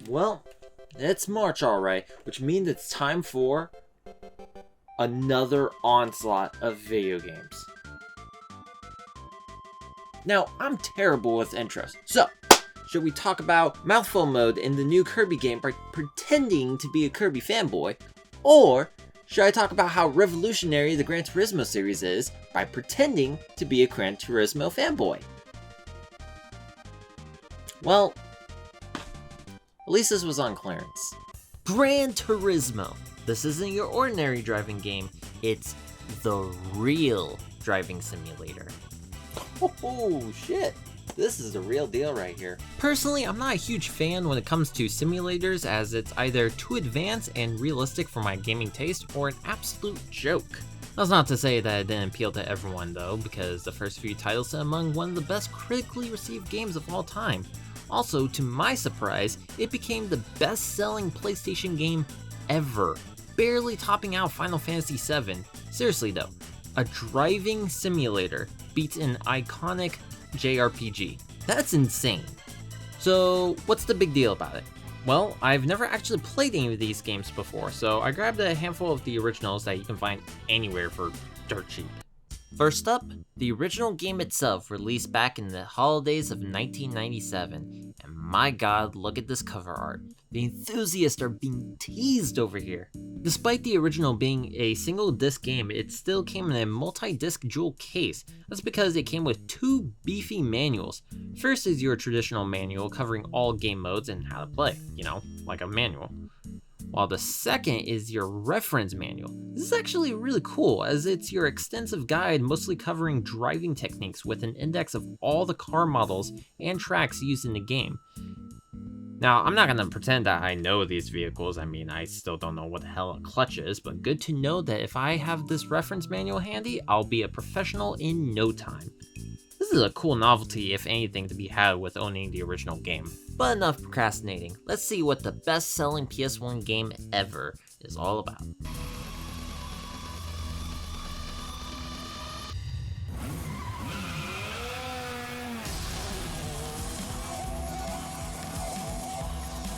Well, it's March alright, which means it's time for another onslaught of video games. Now, I'm terrible with intros, so should we talk about mouthful mode in the new Kirby game by pretending to be a Kirby fanboy? Or should I talk about how revolutionary the Gran Turismo series is by pretending to be a Gran Turismo fanboy? Well, at least this was on clearance. Gran Turismo. This isn't your ordinary driving game, it's the real driving simulator. Oh shit, this is the real deal right here. Personally, I'm not a huge fan when it comes to simulators, as it's either too advanced and realistic for my gaming taste or an absolute joke. That's not to say that it didn't appeal to everyone though, because the first few titles sit among one of the best critically received games of all time. Also, to my surprise, it became the best-selling PlayStation game ever, barely topping out Final Fantasy VII. Seriously though, a driving simulator beats an iconic JRPG. That's insane. So what's the big deal about it? Well, I've never actually played any of these games before, so I grabbed a handful of the originals that you can find anywhere for dirt cheap. First up, the original game itself, released back in the holidays of 1997, and my god, look at this cover art. The enthusiasts are being teased over here. Despite the original being a single disc game, it still came in a multi-disc jewel case. That's because it came with two beefy manuals. First is your traditional manual covering all game modes and how to play, like a manual. While the second is your reference manual. This is actually really cool, as it's your extensive guide mostly covering driving techniques with an index of all the car models and tracks used in the game. Now, I'm not going to pretend that I know these vehicles. I still don't know what the hell a clutch is, but good to know that if I have this reference manual handy, I'll be a professional in no time. This is a cool novelty, if anything, to be had with owning the original game. But enough procrastinating, let's see what the best-selling PS1 game ever is all about.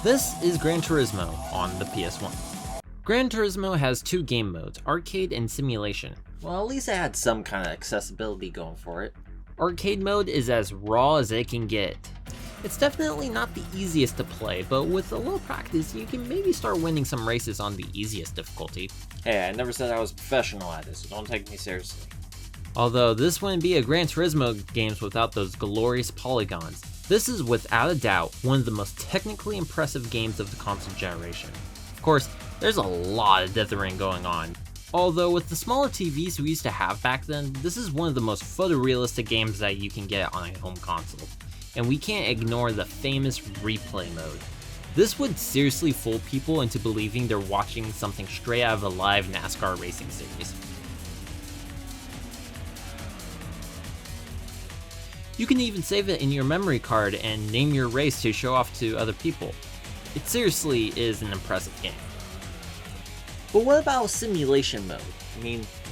This is Gran Turismo on the PS1. Gran Turismo has two game modes, arcade and simulation. Well, at least it had some kind of accessibility going for it. Arcade mode is as raw as it can get. It's definitely not the easiest to play, but with a little practice, you can maybe start winning some races on the easiest difficulty. Hey, I never said I was professional at this, so don't take me seriously. Although this wouldn't be a Gran Turismo games without those glorious polygons. This is without a doubt one of the most technically impressive games of the console generation. Of course, there's a lot of dithering going on. Although with the smaller TVs we used to have back then, this is one of the most photorealistic games that you can get on a home console. And we can't ignore the famous replay mode. This would seriously fool people into believing they're watching something straight out of a live NASCAR racing series. You can even save it in your memory card and name your race to show off to other people. It seriously is an impressive game. But what about simulation mode?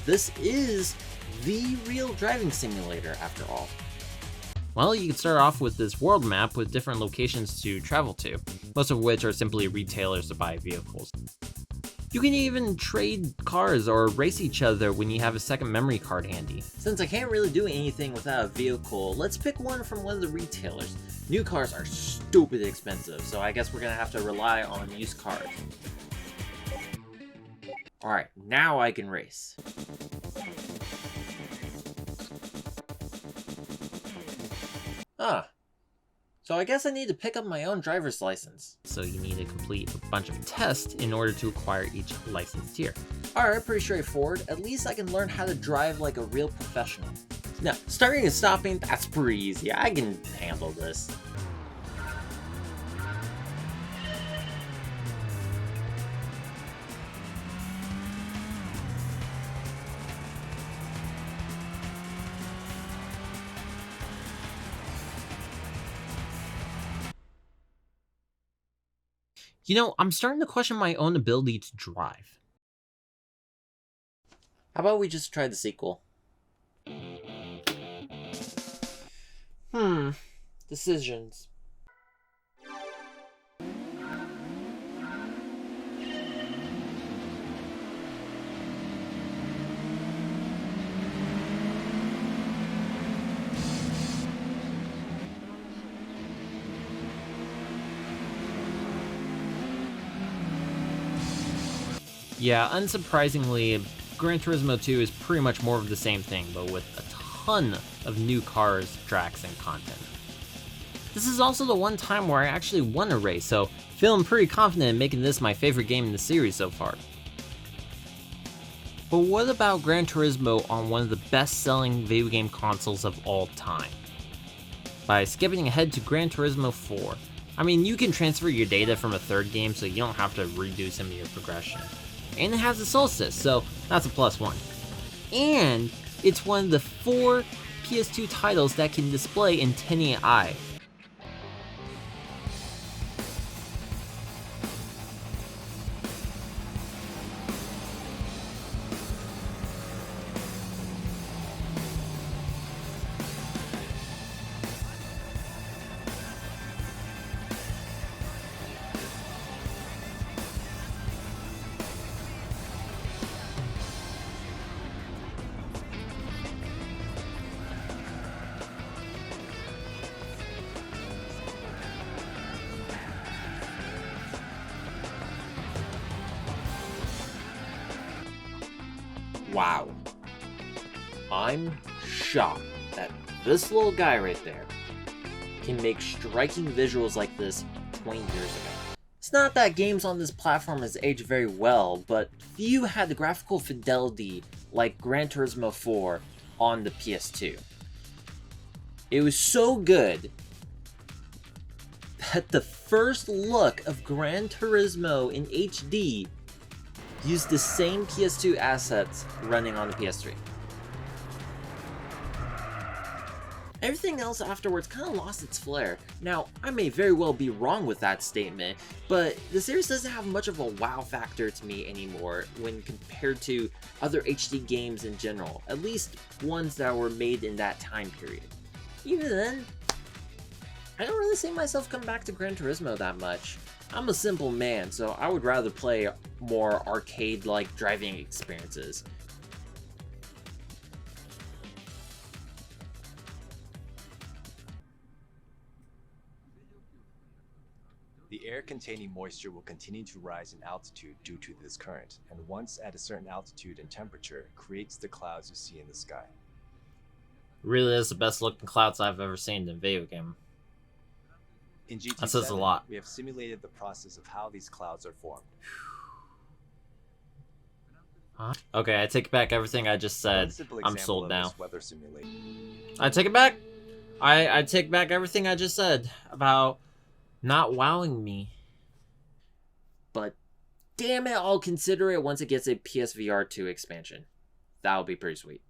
This is the real driving simulator after all. Well, you can start off with this world map with different locations to travel to, most of which are simply retailers to buy vehicles. You can even trade cars or race each other when you have a second memory card handy. Since I can't really do anything without a vehicle, let's pick one from one of the retailers. New cars are stupid expensive, so I guess we're gonna have to rely on used cars. Alright, now I can race. So I guess I need to pick up my own driver's license. So you need to complete a bunch of tests in order to acquire each license tier. Alright, pretty straightforward. At least I can learn how to drive like a real professional. Now, starting and stopping, that's pretty easy. I can handle this. I'm starting to question my own ability to drive. How about we just try the sequel? Decisions. Yeah, unsurprisingly, Gran Turismo 2 is pretty much more of the same thing, but with a ton of new cars, tracks, and content. This is also the one time where I actually won a race, so feeling pretty confident in making this my favorite game in the series so far. But what about Gran Turismo on one of the best-selling video game consoles of all time? By skipping ahead to Gran Turismo 4. I mean, you can transfer your data from a third game, so you don't have to redo some of your progression. And it has a Solstice, so that's a +1. And it's one of the 4 PS2 titles that can display in 1080i. Wow. I'm shocked that this little guy right there can make striking visuals like this 20 years ago. It's not that games on this platform has aged very well, but few had the graphical fidelity like Gran Turismo 4 on the PS2. It was so good that the first look of Gran Turismo in HD used the same PS2 assets running on the PS3. Everything else afterwards kind of lost its flair. Now, I may very well be wrong with that statement, but the series doesn't have much of a wow factor to me anymore when compared to other HD games in general, at least ones that were made in that time period. Even then, I don't really see myself come back to Gran Turismo that much. I'm a simple man, so I would rather play more arcade-like driving experiences. The air containing moisture will continue to rise in altitude due to this current, and once at a certain altitude and temperature, creates the clouds you see in the sky. Really is the best looking clouds I've ever seen in a video game. In GT7, that says a lot. We have simulated the process of how these clouds are formed. Huh? Okay, I take back everything I just said. I'm sold now. Weather simulation. I take it back. I take back everything I just said about not wowing me. But damn it, I'll consider it once it gets a PSVR 2 expansion. That'll be pretty sweet.